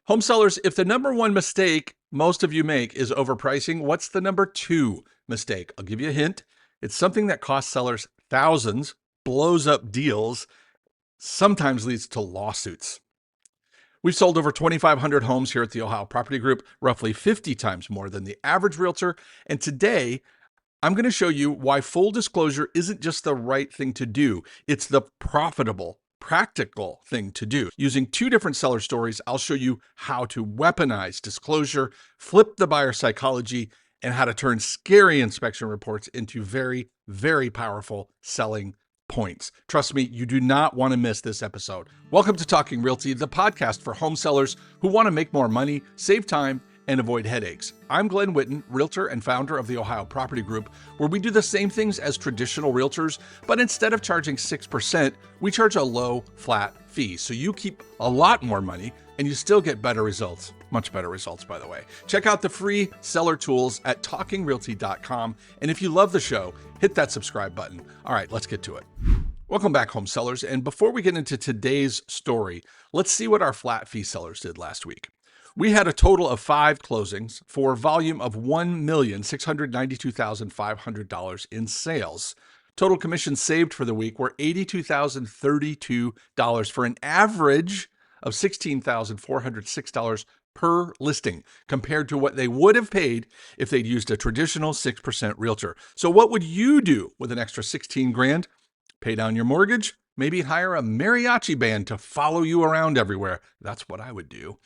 Home sellers, if the number one mistake most of you make is overpricing, what's the number two mistake? I'll give you a hint. It's something that costs sellers thousands, blows up deals, sometimes leads to lawsuits. We've sold over 2,500 homes here at the Ohio Property Group, roughly 50 times more than the average realtor. And today, I'm going to show you why full disclosure isn't just the right thing to do. It's the profitable, practical thing to do. Using two different seller stories, I'll show you how to weaponize disclosure, flip the buyer psychology, and how to turn scary inspection reports into very, very powerful selling points. Trust me, you do not want to miss this episode. Welcome to Talking Realty, the podcast for home sellers who want to make more money, save time, and avoid headaches. I'm Glen, realtor and founder of the Ohio Property Group, where we do the same things as traditional realtors, but instead of charging 6%, we charge a low, flat fee. So you keep a lot more money and you still get better results. Much better results, by the way. Check out the free seller tools at talkingrealty.com. And if you love the show, hit that subscribe button. All right, let's get to it. Welcome back, home sellers. And before we get into today's story, let's see what our flat fee sellers did last week. We had a total of 5 closings for a volume of $1,692,500 in sales. Total commissions saved for the week were $82,032 for an average of $16,406 per listing, compared to what they would have paid if they'd used a traditional 6% realtor. So what would you do with an extra 16 grand? Pay down your mortgage? Maybe hire a mariachi band to follow you around everywhere. That's what I would do.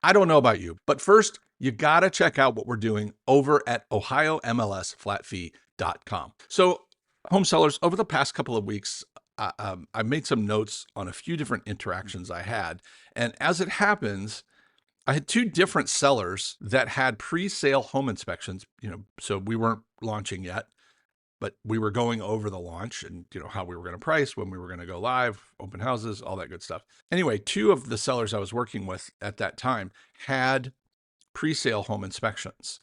I don't know about you, but first, you got to check out what we're doing over at OhioMLSFlatFee.com. So, home sellers, over the past couple of weeks, I made some notes on a few different interactions I had. And as it happens, I had 2 different sellers that had pre-sale home inspections, so we weren't launching yet, but we were going over the launch and, how we were going to price, when we were going to go live, open houses, all that good stuff. Anyway, 2 of the sellers I was working with at that time had pre-sale home inspections.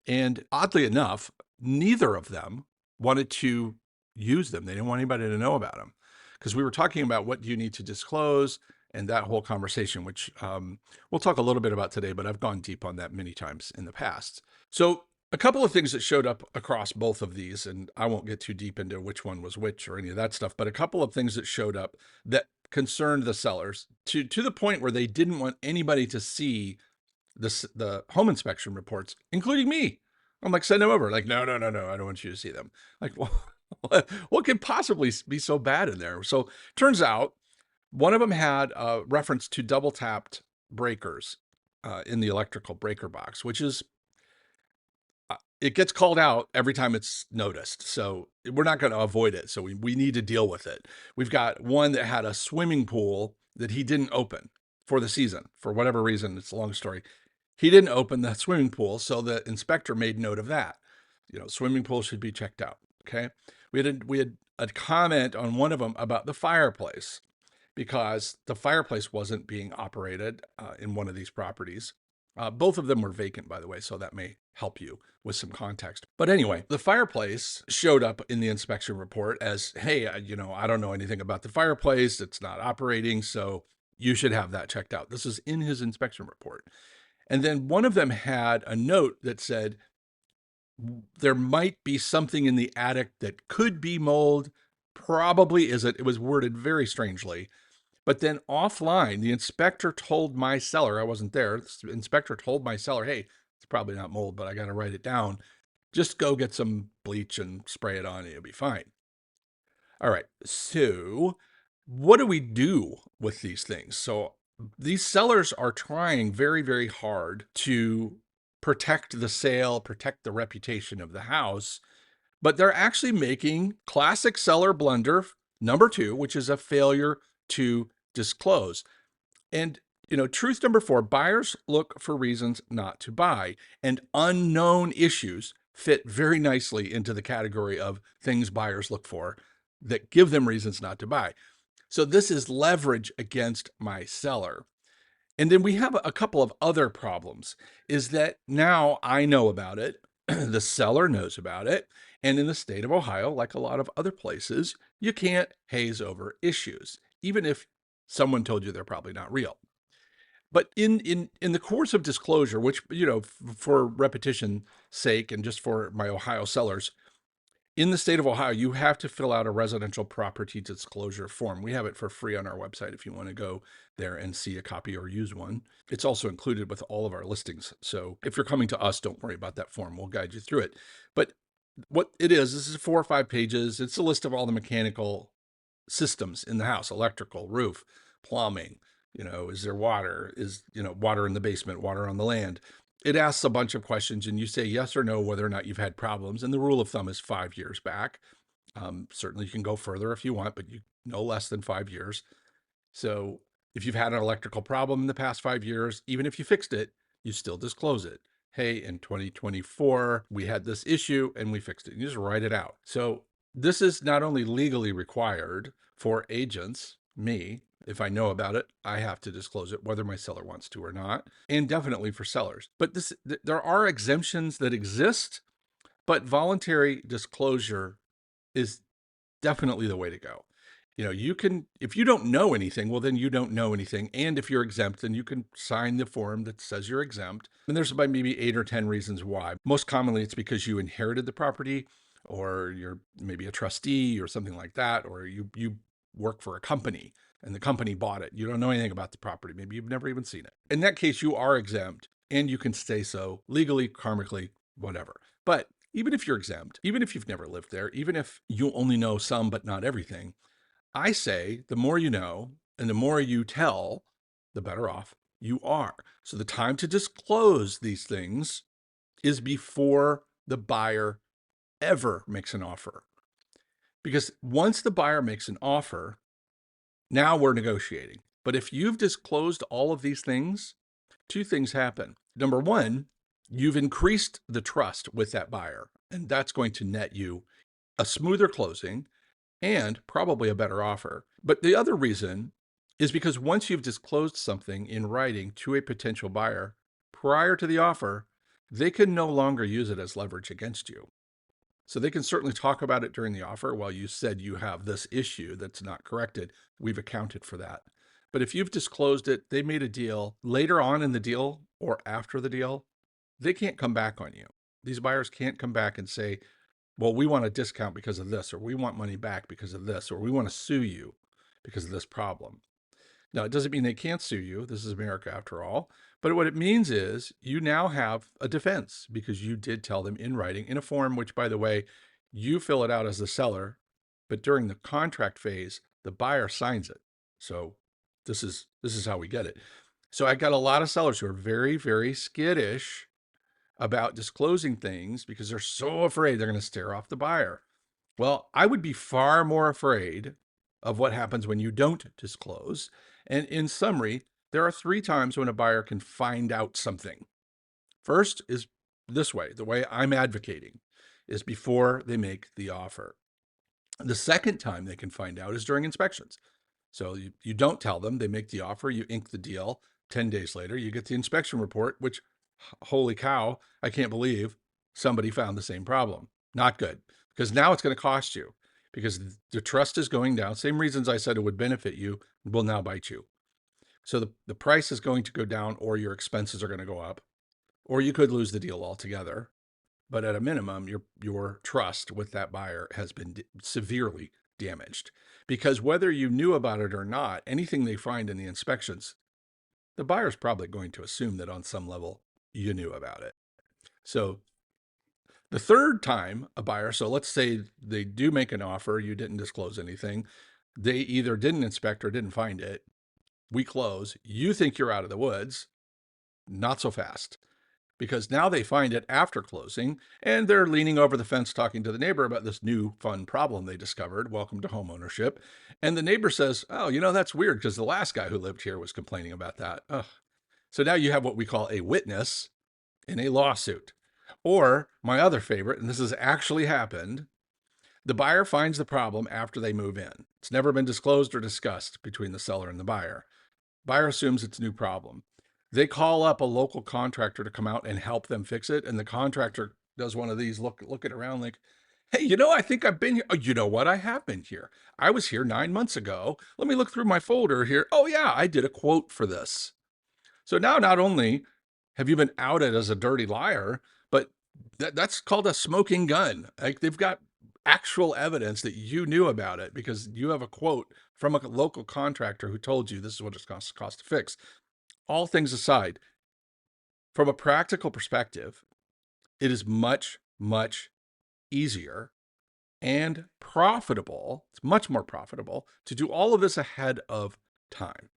And oddly enough, neither of them wanted to use them. They didn't want anybody to know about them because we were talking about what do you need to disclose and that whole conversation, which we'll talk a little bit about today, but I've gone deep on that many times in the past. So a couple of things that showed up across both of these, and I won't get too deep into which one was which or any of that stuff, but a couple of things that showed up that concerned the sellers to the point where they didn't want anybody to see the home inspection reports, including me. I'm like, send them over. Like, no, I don't want you to see them. Like, well, what could possibly be so bad in there? So turns out one of them had a reference to double tapped breakers in the electrical breaker box, which is it gets called out every time it's noticed. So we're not going to avoid it. So we need to deal with it. We've got one that had a swimming pool that he didn't open for the season. For whatever reason, it's a long story. He didn't open the swimming pool. So the inspector made note of that. Swimming pool should be checked out. Okay. We had a comment on one of them about the fireplace because the fireplace wasn't being operated in one of these properties. Both of them were vacant, by the way, so that may help you with some context. But anyway, the fireplace showed up in the inspection report as, hey, I don't know anything about the fireplace. It's not operating, so you should have that checked out. This is in his inspection report. And then one of them had a note that said, there might be something in the attic that could be mold, probably isn't. It was worded very strangely. But then offline, the inspector told my seller, I wasn't there, the inspector told my seller, hey, it's probably not mold, but I got to write it down. Just go get some bleach and spray it on and it'll be fine. All right, so what do we do with these things? So these sellers are trying very, very hard to protect the sale, protect the reputation of the house, but they're actually making classic seller blunder number 2, which is a failure to disclose. And, truth number 4, buyers look for reasons not to buy, and unknown issues fit very nicely into the category of things buyers look for that give them reasons not to buy. So this is leverage against my seller. And then we have a couple of other problems is that now I know about it, the seller knows about it, and in the state of Ohio, like a lot of other places, you can't haze over issues, even if someone told you they're probably not real. But in the course of disclosure, which, for repetition sake and just for my Ohio sellers, in the state of Ohio, you have to fill out a residential property disclosure form. We have it for free on our website if you want to go there and see a copy or use one. It's also included with all of our listings. So if you're coming to us, don't worry about that form. We'll guide you through it. But what it is, this is 4 or 5 pages. It's a list of all the mechanical systems in the house: electrical, roof, plumbing. Is there water? Is, water in the basement, water on the land? It asks a bunch of questions, and you say yes or no whether or not you've had problems. And the rule of thumb is 5 years back. Certainly, you can go further if you want, but no less than 5 years. So if you've had an electrical problem in the past 5 years, even if you fixed it, you still disclose it. Hey, in 2024, we had this issue and we fixed it. You just write it out. So this is not only legally required for agents, me, if I know about it, I have to disclose it whether my seller wants to or not, and definitely for sellers. But there are exemptions that exist, but voluntary disclosure is definitely the way to go. You can, if you don't know anything, well, then you don't know anything. And if you're exempt, then you can sign the form that says you're exempt. And there's about maybe 8 or 10 reasons why. Most commonly, it's because you inherited the property, or you're maybe a trustee or something like that, or you work for a company and the company bought it. You don't know anything about the property. Maybe you've never even seen it. In that case, you are exempt, and you can stay so legally, karmically, whatever. But even if you're exempt, even if you've never lived there, even if you only know some but not everything, I say the more you know and the more you tell, the better off you are. So the time to disclose these things is before the buyer ever makes an offer. Because once the buyer makes an offer, now we're negotiating. But if you've disclosed all of these things, 2 things happen. Number one, you've increased the trust with that buyer, and that's going to net you a smoother closing and probably a better offer. But the other reason is because once you've disclosed something in writing to a potential buyer prior to the offer, they can no longer use it as leverage against you. So they can certainly talk about it during the offer. Well, you said you have this issue that's not corrected. We've accounted for that. But if you've disclosed it, they made a deal later on in the deal or after the deal, they can't come back on you. These buyers can't come back and say, well, we want a discount because of this, or we want money back because of this, or we want to sue you because of this problem. Now, it doesn't mean they can't sue you. This is America after all. But what it means is you now have a defense because you did tell them in writing in a form, which, by the way, you fill it out as the seller, but during the contract phase, the buyer signs it. So this is how we get it. So I got a lot of sellers who are very, very skittish about disclosing things because they're so afraid they're going to scare off the buyer. Well, I would be far more afraid of what happens when you don't disclose. And in summary, there are 3 times when a buyer can find out something. First is this way, the way I'm advocating is before they make the offer. The second time they can find out is during inspections. So you don't tell them, they make the offer, you ink the deal. 10 days later, you get the inspection report, which, holy cow, I can't believe somebody found the same problem. Not good, because now it's going to cost you, because the trust is going down. Same reasons I said it would benefit you will now bite you. So the price is going to go down, or your expenses are going to go up, or you could lose the deal altogether. But at a minimum, your trust with that buyer has been severely damaged, because whether you knew about it or not, anything they find in the inspections, the buyer's probably going to assume that on some level you knew about it. So the third time a buyer, so let's say they do make an offer, you didn't disclose anything, they either didn't inspect or didn't find it, we close, you think you're out of the woods, not so fast. Because now they find it after closing, and they're leaning over the fence talking to the neighbor about this new fun problem they discovered. Welcome to home ownership. And the neighbor says, oh, that's weird because the last guy who lived here was complaining about that. Ugh. So now you have what we call a witness in a lawsuit. Or my other favorite, and this has actually happened, the buyer finds the problem after they move in. It's never been disclosed or discussed between the seller and the buyer. Buyer assumes it's a new problem. They call up a local contractor to come out and help them fix it. And the contractor does one of these, looking around like, hey, I think I've been here. Oh, you know what? I have been here. I was here 9 months ago. Let me look through my folder here. Oh yeah, I did a quote for this. So now not only have you been outed as a dirty liar, but that's called a smoking gun. Like they've got actual evidence that you knew about it because you have a quote from a local contractor who told you this is what it's going to cost to fix. All things aside, from a practical perspective, it is much, much easier and profitable. It's much more profitable to do all of this ahead of time.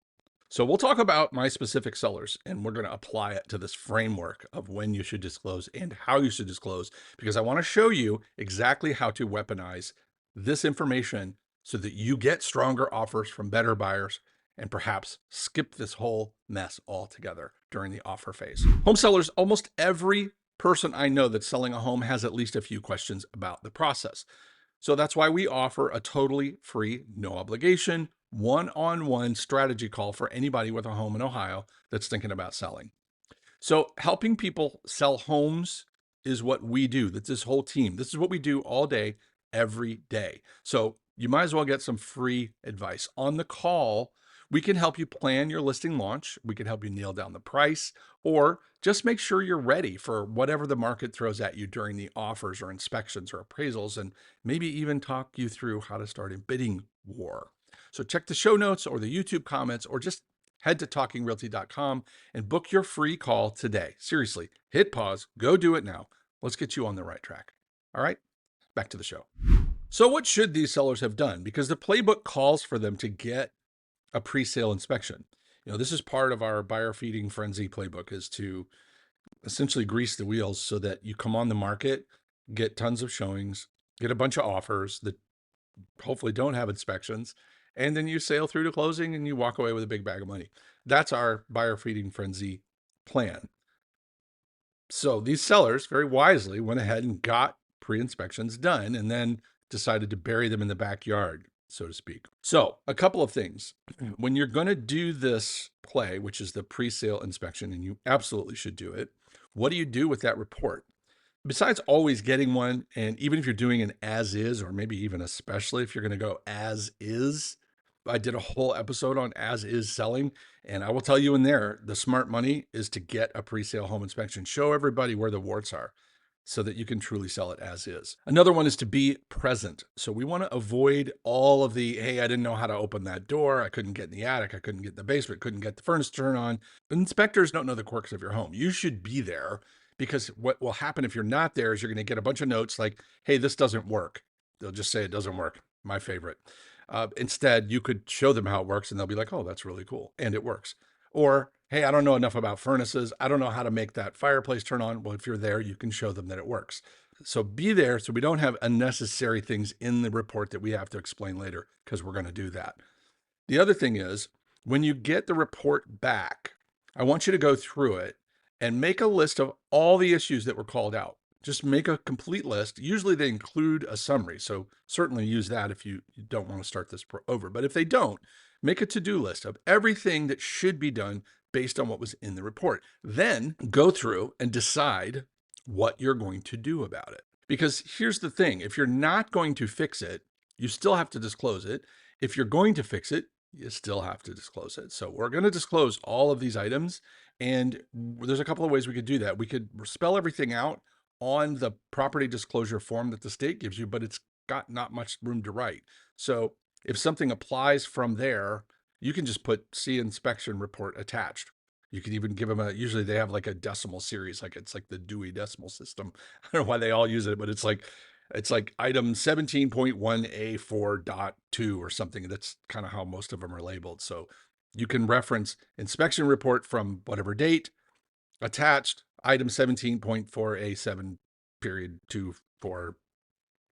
So we'll talk about my specific sellers and we're going to apply it to this framework of when you should disclose and how you should disclose, because I want to show you exactly how to weaponize this information so that you get stronger offers from better buyers and perhaps skip this whole mess altogether during the offer phase. Home sellers, almost every person I know that's selling a home has at least a few questions about the process. So that's why we offer a totally free, no obligation, one-on-one strategy call for anybody with a home in Ohio that's thinking about selling. So helping people sell homes is what we do. That's this whole team. This is what we do all day, every day. So you might as well get some free advice. On the call, we can help you plan your listing launch. We can help you nail down the price, or just make sure you're ready for whatever the market throws at you during the offers or inspections or appraisals, and maybe even talk you through how to start a bidding war. So check the show notes or the YouTube comments, or just head to talkingrealty.com and book your free call today. Seriously, hit pause, go do it now. Let's get you on the right track. All right, back to the show. So what should these sellers have done? Because the playbook calls for them to get a pre-sale inspection. This is part of our buyer feeding frenzy playbook, is to essentially grease the wheels so that you come on the market, get tons of showings, get a bunch of offers that hopefully don't have inspections, and then you sail through to closing and you walk away with a big bag of money. That's our buyer feeding frenzy plan. So these sellers very wisely went ahead and got pre-inspections done and then decided to bury them in the backyard, so to speak. So a couple of things. When you're going to do this play, which is the pre-sale inspection, and you absolutely should do it, what do you do with that report? Besides always getting one, and even if you're doing an as is, or maybe even especially if you're going to go as is, I did a whole episode on as is selling, and I will tell you in there, the smart money is to get a pre-sale home inspection. Show everybody where the warts are so that you can truly sell it as is. Another one is to be present. So we want to avoid all of the, hey, I didn't know how to open that door. I couldn't get in the attic. I couldn't get in the basement. Couldn't get the furnace turned on. Inspectors don't know the quirks of your home. You should be there, because what will happen if you're not there is you're going to get a bunch of notes like, hey, this doesn't work. They'll just say it doesn't work. My favorite. Instead, you could show them how it works and they'll be like, oh, that's really cool. And it works. Or, hey, I don't know enough about furnaces. I don't know how to make that fireplace turn on. Well, if you're there, you can show them that it works. So be there so we don't have unnecessary things in the report that we have to explain later, because we're going to do that. The other thing is, when you get the report back, I want you to go through it and make a list of all the issues that were called out. Just make a complete list. Usually they include a summary, so certainly use that if you don't want to start this over. But if they don't, make a to-do list of everything that should be done based on what was in the report. Then go through and decide what you're going to do about it. Because here's the thing, if you're not going to fix it, you still have to disclose it. If you're going to fix it, you still have to disclose it. So we're going to disclose all of these items, and there's a couple of ways we could do that. We could spell everything out on the property disclosure form that the state gives you, but it's got not much room to write. So if something applies from there, you can just put see inspection report attached. You could even give them usually they have like a decimal series, like it's like the Dewey Decimal System. I don't know why they all use it, but it's like item 17.1A4.2 or something. That's kind of how most of them are labeled. So you can reference inspection report from whatever date, attached item 17.4A7 period 2 4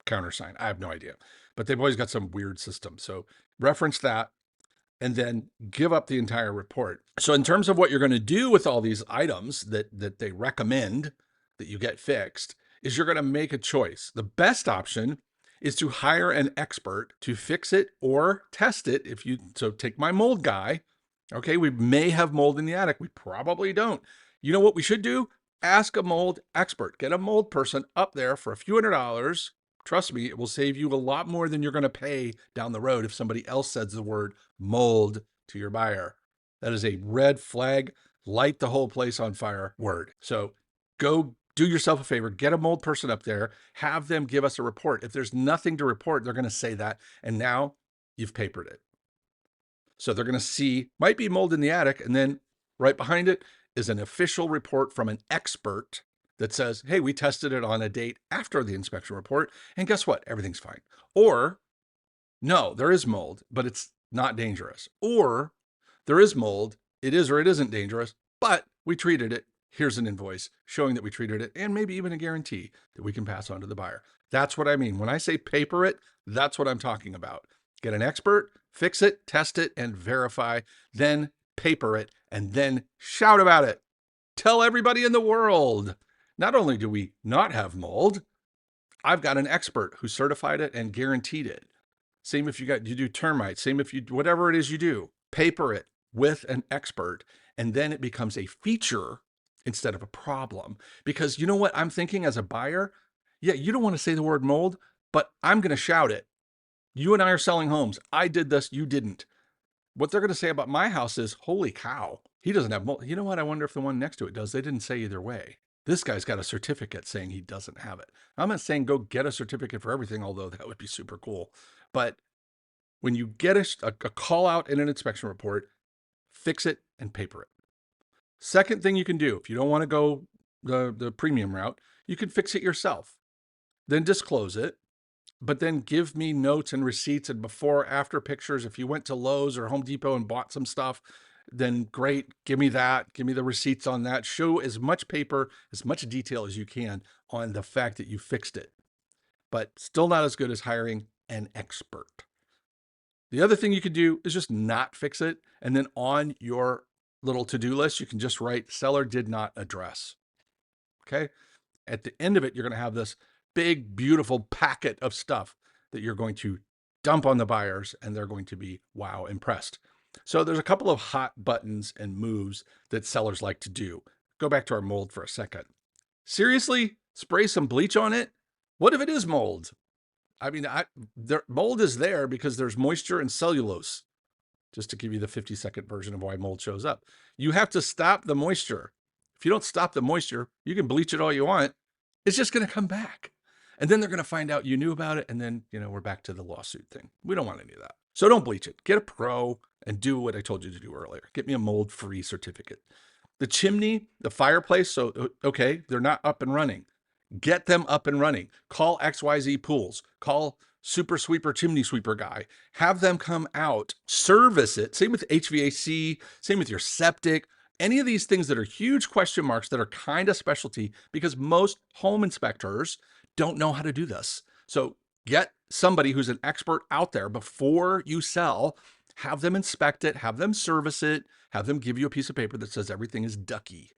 countersign. I have no idea, but they've always got some weird system. So reference that and then give up the entire report. So in terms of what you're going to do with all these items that they recommend that you get fixed, is you're going to make a choice. The best option is to hire an expert to fix it or test it. So take my mold guy. Okay, we may have mold in the attic. We probably don't. You know what we should do? Ask a mold expert. Get a mold person up there for a few $100s. Trust me, it will save you a lot more than you're going to pay down the road if somebody else says the word mold to your buyer. That is a red flag. light the whole place on fire word. So go do yourself a favor, get a mold person up there, have them give us a report. If there's nothing to report, they're going to say that. And now you've papered it. So they're going to see, might be mold in the attic. And then right behind it is an official report from an expert that says, hey, we tested it on a date after the inspection report. And guess what? Everything's fine. Or no, there is mold, but it's not dangerous. Or there is mold, it is or it isn't dangerous, but we treated it. Here's an invoice showing that we treated it, and maybe even a guarantee that we can pass on to the buyer. That's what I mean. When I say paper it, that's what I'm talking about. Get an expert, fix it, test it, and verify, then paper it, and then shout about it. Tell everybody in the world. Not only do we not have mold, I've got an expert who certified it and guaranteed it. Same if you do termites, same if you, whatever it is you do, paper it with an expert, and then it becomes a feature instead of a problem. Because you know what I'm thinking as a buyer? Yeah, you don't want to say the word mold, but I'm going to shout it. You and I are selling homes. I did this, you didn't. What they're going to say about my house is, holy cow, he doesn't have mold. You know what? I wonder if the one next to it does. They didn't say either way. This guy's got a certificate saying he doesn't have it. I'm not saying go get a certificate for everything, although that would be super cool. But when you get a call out in an inspection report, fix it and paper it. Second thing you can do, if you don't want to go the premium route, you can fix it yourself. Then disclose it, but then give me notes and receipts and before, after pictures. If you went to Lowe's or Home Depot and bought some stuff, then great, give me that. Give me the receipts on that. Show as much paper, as much detail as you can on the fact that you fixed it. But still not as good as hiring an expert. The other thing you could do is just not fix it. And then on your little to-do list, you can just write seller did not address. Okay. At the end of it, you're going to have this big, beautiful packet of stuff that you're going to dump on the buyers, and they're going to be, wow, impressed. So there's a couple of hot buttons and moves that sellers like to do. Go back to our mold for a second. Seriously, spray some bleach on it? What if it is mold? I mean, mold is there because there's moisture and cellulose. Just to give you the 50-second version of why mold shows up. You have to stop the moisture. If you don't stop the moisture, you can bleach it all you want. It's just going to come back. And then they're going to find out you knew about it. And then, we're back to the lawsuit thing. We don't want any of that. So don't bleach it. Get a pro and do what I told you to do earlier. Get me a mold-free certificate. The chimney, the fireplace. So, okay, they're not up and running. Get them up and running. Call XYZ Pools. Call Super Sweeper Chimney Sweeper guy. Have them come out, service it. Same with HVAC, same with your septic. Any of these things that are huge question marks that are kind of specialty because most home inspectors don't know how to do this. So get somebody who's an expert out there before you sell. Have them inspect it, have them service it, have them give you a piece of paper that says everything is ducky.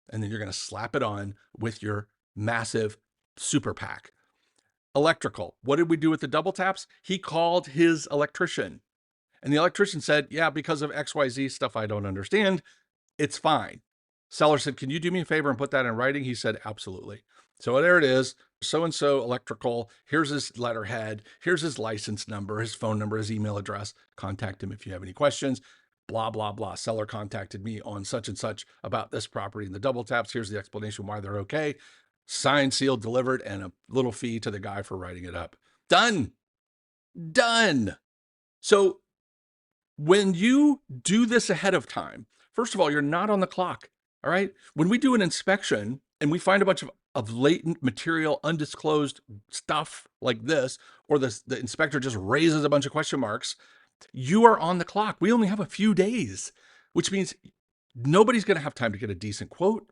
And then you're going to slap it on with your massive super pack. Electrical. What did we do with the double taps? He called his electrician. And the electrician said, yeah, because of XYZ stuff I don't understand, it's fine. Seller said, can you do me a favor and put that in writing? He said, absolutely. So there it is. So-and-so electrical. Here's his letterhead. Here's his license number, his phone number, his email address. Contact him if you have any questions. Blah, blah, blah. Seller contacted me on such and such about this property and the double taps. Here's the explanation why they're okay. Signed, sealed, delivered, and a little fee to the guy for writing it up. Done. Done. So when you do this ahead of time, first of all, you're not on the clock. All right. When we do an inspection and we find a bunch of latent material, undisclosed stuff like this, or the inspector just raises a bunch of question marks, you are on the clock. We only have a few days, which means nobody's going to have time to get a decent quote.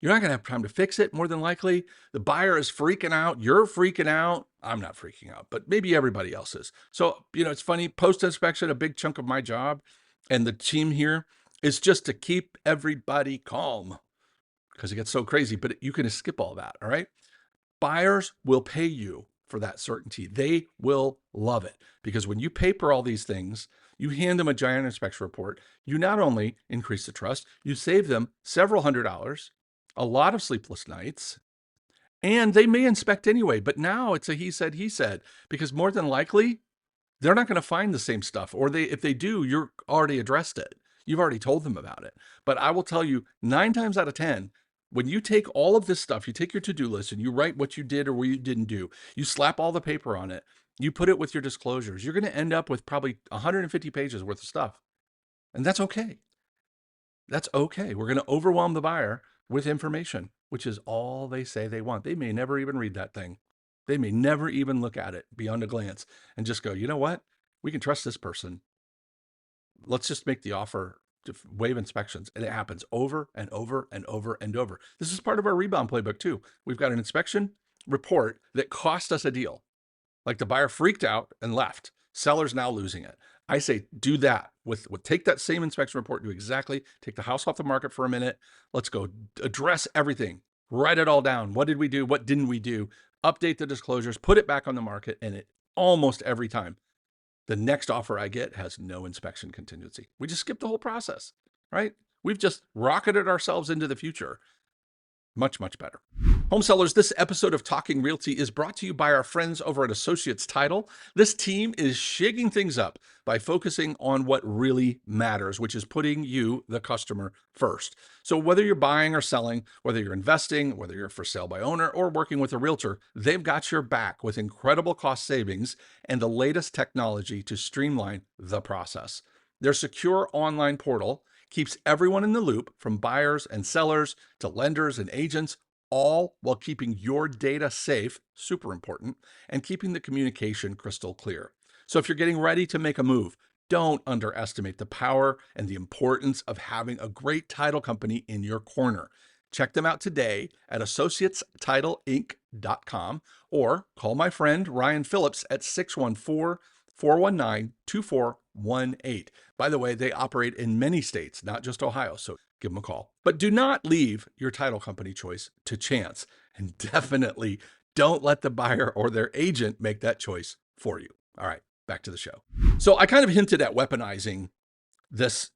You're not going to have time to fix it, more than likely. The buyer is freaking out. You're freaking out. I'm not freaking out, but maybe everybody else is. So, it's funny. Post-inspection, a big chunk of my job and the team here is just to keep everybody calm because it gets so crazy, but you can skip all that, all right? Buyers will pay you for that certainty. They will love it because when you paper all these things, you hand them a giant inspection report, you not only increase the trust, you save them several $100s, a lot of sleepless nights, and they may inspect anyway, but now it's a he said, because more than likely, they're not going to find the same stuff, or if they do, you're already addressed it. You've already told them about it. But I will tell you 9 times out of 10, when you take all of this stuff, you take your to-do list and you write what you did or what you didn't do, you slap all the paper on it, you put it with your disclosures, you're going to end up with probably 150 pages worth of stuff. And that's okay. That's okay. We're going to overwhelm the buyer with information, which is all they say they want. They may never even read that thing. They may never even look at it beyond a glance and just go, you know what? We can trust this person. Let's just make the offer to waive inspections. And it happens over and over and over and over. This is part of our rebound playbook too. We've got an inspection report that cost us a deal. Like the buyer freaked out and left. Seller's now losing it. I say do that with take that same inspection report, do exactly, take the house off the market for a minute. Let's go address everything. Write it all down. What did we do? What didn't we do? Update the disclosures, put it back on the market, and it almost every time the next offer I get has no inspection contingency. We just skip the whole process, right? We've just rocketed ourselves into the future. Much, much better. Home sellers, this episode of Talking Realty is brought to you by our friends over at Associates Title. This team is shaking things up by focusing on what really matters, which is putting you, the customer, first. So whether you're buying or selling, whether you're investing, whether you're for sale by owner, or working with a realtor, they've got your back with incredible cost savings and the latest technology to streamline the process. Their secure online portal keeps everyone in the loop, from buyers and sellers to lenders and agents, all while keeping your data safe, super important, and keeping the communication crystal clear. So if you're getting ready to make a move, don't underestimate the power and the importance of having a great title company in your corner. Check them out today at associatestitleinc.com or call my friend Ryan Phillips at 614-419-2418. By the way, they operate in many states, not just Ohio, so give them a call. But do not leave your title company choice to chance, and definitely don't let the buyer or their agent make that choice for you. All right, back to the show. So I kind of hinted at weaponizing this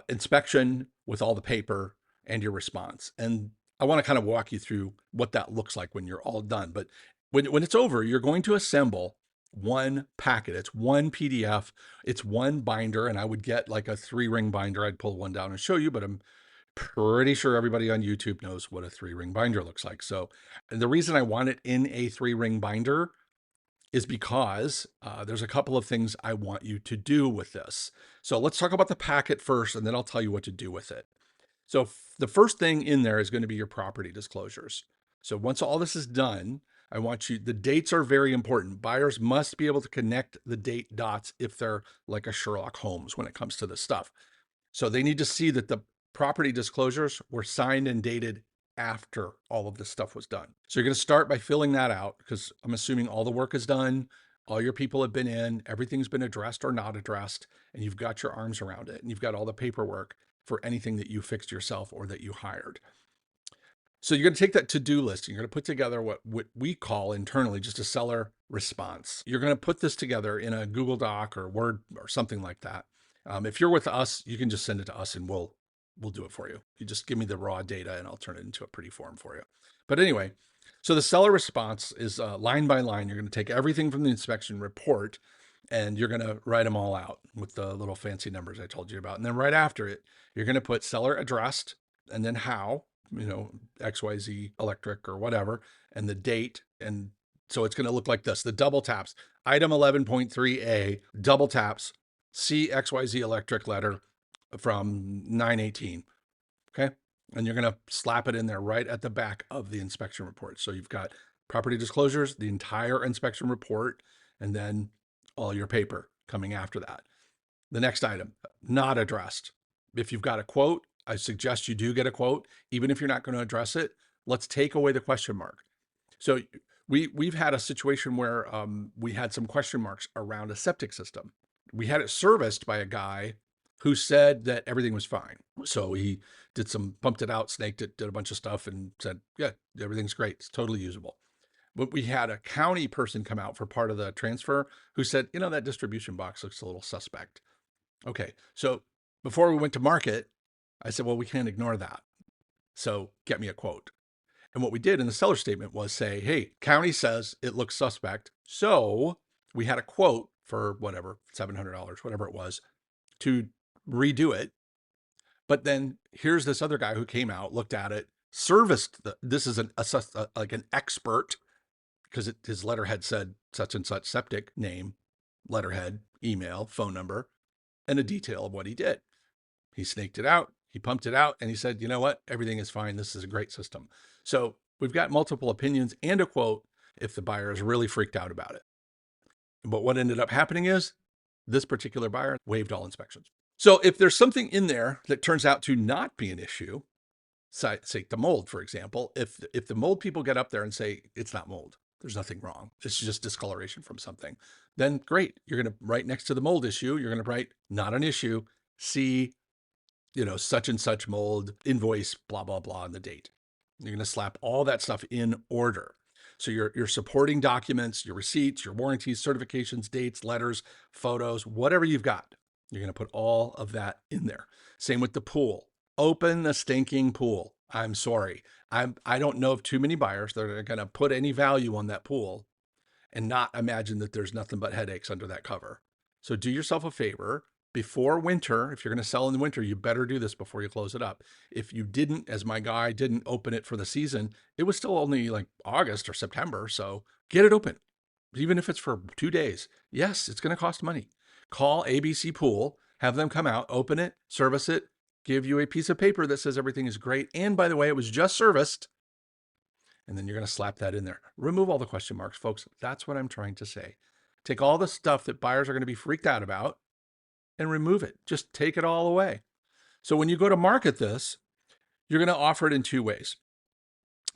inspection with all the paper and your response. And I want to kind of walk you through what that looks like when you're all done. But when it's over, you're going to assemble one packet. It's one PDF. It's one binder. And I would get like a 3-ring binder. I'd pull one down and show you, but I'm pretty sure everybody on YouTube knows what a 3-ring binder looks like. So, and the reason I want it in a 3-ring binder is because there's a couple of things I want you to do with this. So let's talk about the packet first, and then I'll tell you what to do with it. So the first thing in there is going to be your property disclosures. So once all this is done, I want you, the dates are very important. Buyers must be able to connect the date dots if they're like a Sherlock Holmes when it comes to this stuff. So they need to see that the property disclosures were signed and dated after all of this stuff was done. So you're going to start by filling that out, because I'm assuming all the work is done, all your people have been in, everything's been addressed or not addressed, and you've got your arms around it, and you've got all the paperwork for anything that you fixed yourself or that you hired. So you're going to take that to-do list and you're going to put together what we call internally just a seller response. You're going to put this together in a Google Doc or Word or something like that. If you're with us, you can just send it to us and we'll do it for you. You just give me the raw data and I'll turn it into a pretty form for you. But anyway, so the seller response is line by line. You're going to take everything from the inspection report and you're going to write them all out with the little fancy numbers I told you about. And then right after it, you're going to put seller addressed and then how, XYZ Electric or whatever, and the date. And so it's going to look like this. The double taps, item 11.3A, double taps, see XYZ Electric letter from 9/18. Okay. And you're going to slap it in there right at the back of the inspection report. So you've got property disclosures, the entire inspection report, and then all your paper coming after that. The next item, not addressed. If you've got a quote, I suggest you do get a quote, even if you're not going to address it. Let's take away the question mark. So we've had a situation where we had some question marks around a septic system. We had it serviced by a guy who said that everything was fine. So he did pumped it out, snaked it, did a bunch of stuff and said, yeah, everything's great. It's totally usable. But we had a county person come out for part of the transfer who said, that distribution box looks a little suspect. Okay. So before we went to market, I said, well, we can't ignore that. So get me a quote. And what we did in the seller statement was say, hey, county says it looks suspect. So we had a quote for whatever, $700, whatever it was, to redo it But then here's this other guy who came out, looked at it, serviced this is like an expert, because his letterhead said such and such septic name, letterhead, email, phone number, and a detail of what he did. He snaked it out, he pumped it out, and he said, you know what? Everything is fine. This is a great system. So we've got multiple opinions and a quote if the buyer is really freaked out about it. But what ended up happening is this particular buyer waived all inspections. So if there's something in there that turns out to not be an issue, say the mold, for example, if the mold people get up there and say it's not mold, there's nothing wrong, it's just discoloration from something, then great. You're going to write next to the mold issue, you're going to write not an issue, see, such and such mold, invoice, blah, blah, blah, and the date. You're going to slap all that stuff in order. So your supporting documents, your receipts, your warranties, certifications, dates, letters, photos, whatever you've got, you're going to put all of that in there. Same with the pool. Open the stinking pool. I'm sorry. I don't know of too many buyers that are going to put any value on that pool and not imagine that there's nothing but headaches under that cover. So do yourself a favor. Before winter, if you're going to sell in the winter, you better do this before you close it up. If you didn't, as my guy didn't open it for the season, it was still only like August or September. So get it open, even if it's for 2 days. Yes, it's going to cost money. Call ABC Pool, have them come out, open it, service it, give you a piece of paper that says everything is great. And by the way, it was just serviced. And then you're going to slap that in there. Remove all the question marks, folks. That's what I'm trying to say. Take all the stuff that buyers are going to be freaked out about and remove it. Just take it all away. So when you go to market this, you're going to offer it in 2 ways.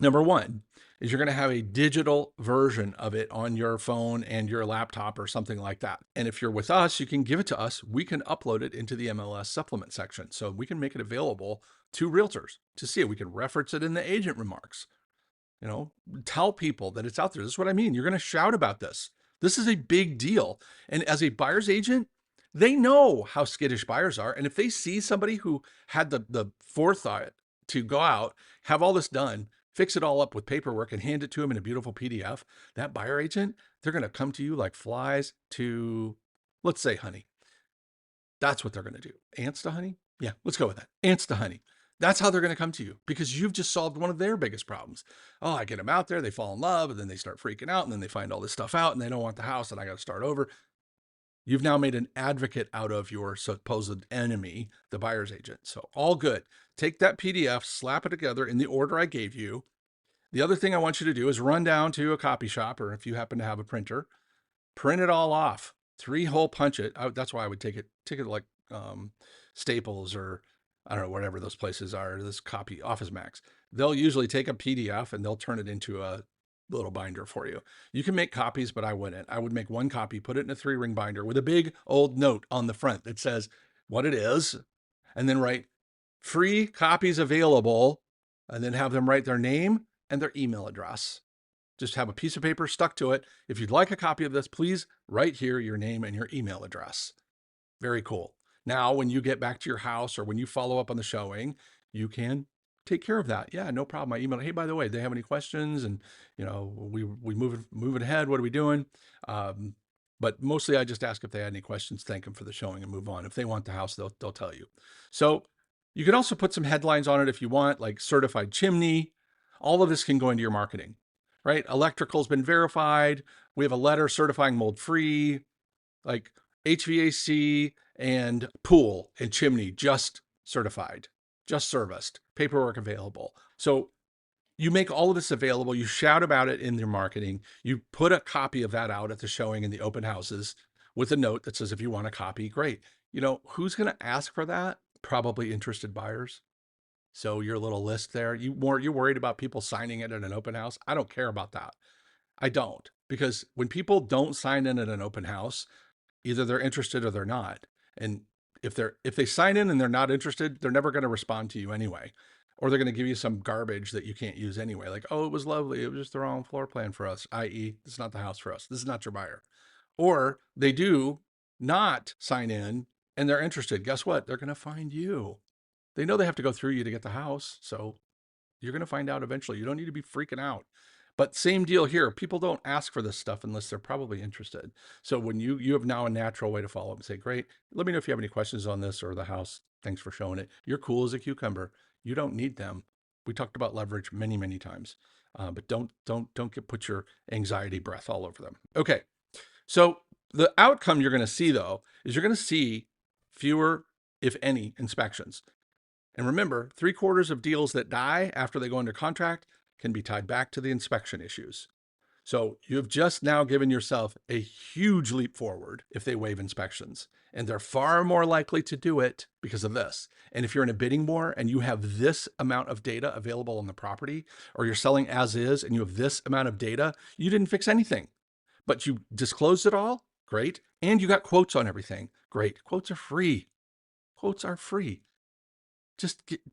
Number one is you're going to have a digital version of it on your phone and your laptop or something like that. And if you're with us, you can give it to us. We can upload it into the MLS supplement section. So we can make it available to realtors to see it. We can reference it in the agent remarks. Tell people that it's out there. This is what I mean. You're going to shout about this. This is a big deal. And as a buyer's agent, they know how skittish buyers are. And if they see somebody who had the forethought to go out, have all this done, fix it all up with paperwork and hand it to them in a beautiful PDF, that buyer agent, they're going to come to you like flies to, let's say, honey. That's what they're going to do. Ants to honey? Yeah, let's go with that. Ants to honey. That's how they're going to come to you because you've just solved one of their biggest problems. Oh, I get them out there, they fall in love, and then they start freaking out, and then they find all this stuff out, and they don't want the house, and I got to start over. You've now made an advocate out of your supposed enemy, the buyer's agent. So all good. Take that PDF, slap it together in the order I gave you. The other thing I want you to do is run down to a copy shop, or if you happen to have a printer, print it all off, 3-hole punch it. That's why I would take it like Staples or I don't know, whatever those places are, this copy Office Max. They'll usually take a PDF and they'll turn it into a little binder for you. You can make copies, but I wouldn't. I would make one copy, put it in a 3-ring binder with a big old note on the front that says what it is, and then write free copies available, and then have them write their name and their email address. Just have a piece of paper stuck to it. If you'd like a copy of this, please write here your name and your email address. Very cool. Now, when you get back to your house or when you follow up on the showing, you can take care of that. Yeah, no problem. I email, hey, by the way, do they have any questions? And, we move it ahead. What are we doing? But mostly I just ask if they had any questions, thank them for the showing and move on. If they want the house, they'll tell you. So you can also put some headlines on it if you want, like certified chimney. All of this can go into your marketing, right? Electrical's been verified. We have a letter certifying mold free, like HVAC and pool and chimney just certified, just serviced, paperwork available. So you make all of this available. You shout about it in your marketing. You put a copy of that out at the showing in the open houses with a note that says, if you want a copy, great. Who's going to ask for that? Probably interested buyers. So your little list there, you're worried about people signing it at an open house. I don't care about that. I don't, because when people don't sign in at an open house, either they're interested or they're not. And if they sign in and they're not interested, they're never going to respond to you anyway. Or they're going to give you some garbage that you can't use anyway. Like, oh, it was lovely. It was just the wrong floor plan for us, i.e., it's not the house for us. This is not your buyer. Or they do not sign in and they're interested. Guess what? They're going to find you. They know they have to go through you to get the house. So you're going to find out eventually. You don't need to be freaking out. But same deal here. People don't ask for this stuff unless they're probably interested. So when you have now a natural way to follow up and say, great, let me know if you have any questions on this or the house. Thanks for showing it. You're cool as a cucumber. You don't need them. We talked about leverage many, many times, but don't put your anxiety breath all over them. Okay, so the outcome you're going to see though is you're going to see fewer, if any, inspections. And remember, 3/4 of deals that die after they go under contract can be tied back to the inspection issues. So you've just now given yourself a huge leap forward if they waive inspections. And they're far more likely to do it because of this. And if you're in a bidding war and you have this amount of data available on the property, or you're selling as is and you have this amount of data, you didn't fix anything, but you disclosed it all, great. And you got quotes on everything, great. Quotes are free. Quotes are free.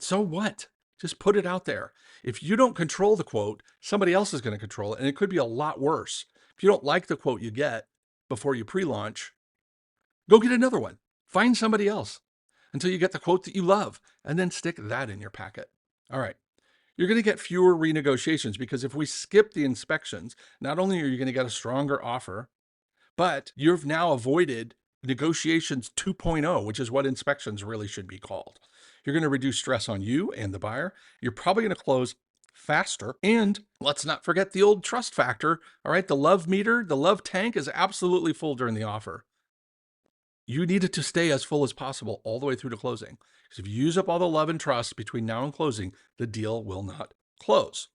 So what? Just put it out there. If you don't control the quote, somebody else is going to control it, and it could be a lot worse. If you don't like the quote you get before you pre-launch, go get another one. Find somebody else until you get the quote that you love, and then stick that in your packet. All right. You're going to get fewer renegotiations because if we skip the inspections, not only are you going to get a stronger offer, but you've now avoided negotiations 2.0, which is what inspections really should be called. You're going to reduce stress on you and the buyer. You're probably going to close faster. And let's not forget the old trust factor. All right. The love meter, the love tank is absolutely full during the offer. You need it to stay as full as possible all the way through to closing. Because if you use up all the love and trust between now and closing, the deal will not close.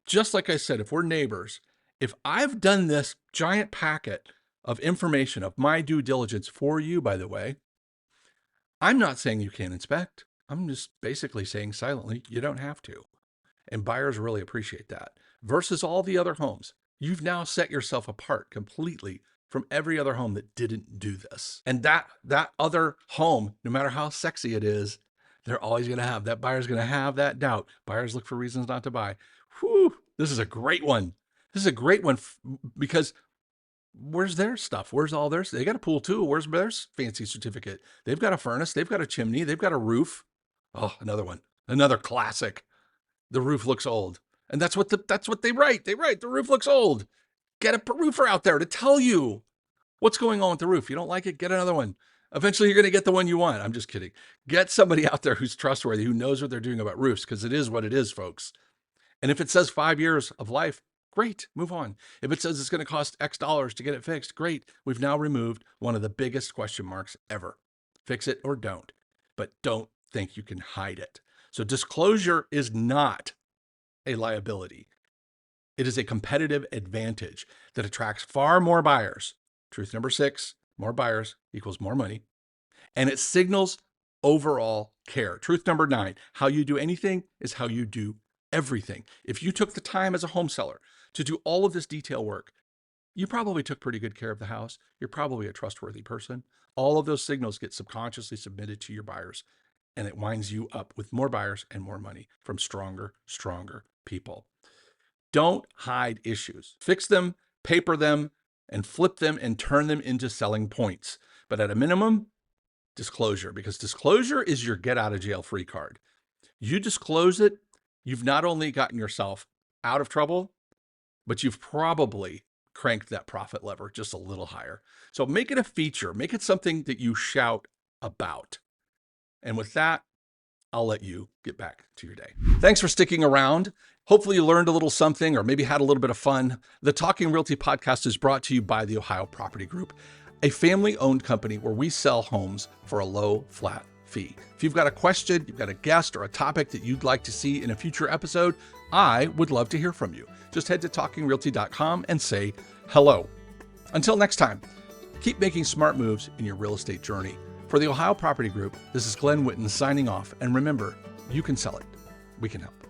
Just like I said, if we're neighbors, if I've done this giant packet of information of my due diligence for you, by the way, I'm not saying you can't inspect. I'm just basically saying silently, you don't have to. And buyers really appreciate that. Versus all the other homes. You've now set yourself apart completely from every other home that didn't do this. And that other home, no matter how sexy it is, they're always going to have, that buyer's going to have that doubt. Buyers look for reasons not to buy. Whew, this is a great one. This is a great one because where's their stuff? Where's all theirs? They got a pool too. Where's their fancy certificate? They've got a furnace. They've got a chimney. They've got a roof. Oh, another one, another classic. The roof looks old. And that's what they write. They write the roof looks old. Get a roofer out there to tell you what's going on with the roof. You don't like it, get another one. Eventually you're going to get the one you want. I'm just kidding. Get somebody out there who's trustworthy, who knows what they're doing about roofs, because it is what it is, folks. And if it says 5 years of life, great, move on. If it says it's going to cost X dollars to get it fixed, great. We've now removed one of the biggest question marks ever. Fix it or don't, but don't think you can hide it. So disclosure is not a liability. It is a competitive advantage that attracts far more buyers. Truth number 6, more buyers equals more money. And it signals overall care. Truth number 9, how you do anything is how you do everything. If you took the time as a home seller to do all of this detail work, you probably took pretty good care of the house. You're probably a trustworthy person. All of those signals get subconsciously submitted to your buyers, and it winds you up with more buyers and more money from stronger people. Don't hide issues. Fix them, paper them, and flip them and turn them into selling points. But at a minimum, disclosure, because disclosure is your get out of jail free card. You disclose it, you've not only gotten yourself out of trouble, but you've probably cranked that profit lever just a little higher. So make it a feature, make it something that you shout about. And with that, I'll let you get back to your day. Thanks for sticking around. Hopefully you learned a little something or maybe had a little bit of fun. The Talking Realty podcast is brought to you by the Ohio Property Group, a family-owned company where we sell homes for a low, flat fee. If you've got a question, you've got a guest or a topic that you'd like to see in a future episode, I would love to hear from you. Just head to talkingrealty.com and say hello. Until next time, keep making smart moves in your real estate journey. For the Ohio Property Group, this is Glen signing off. And remember, you can sell it. We can help.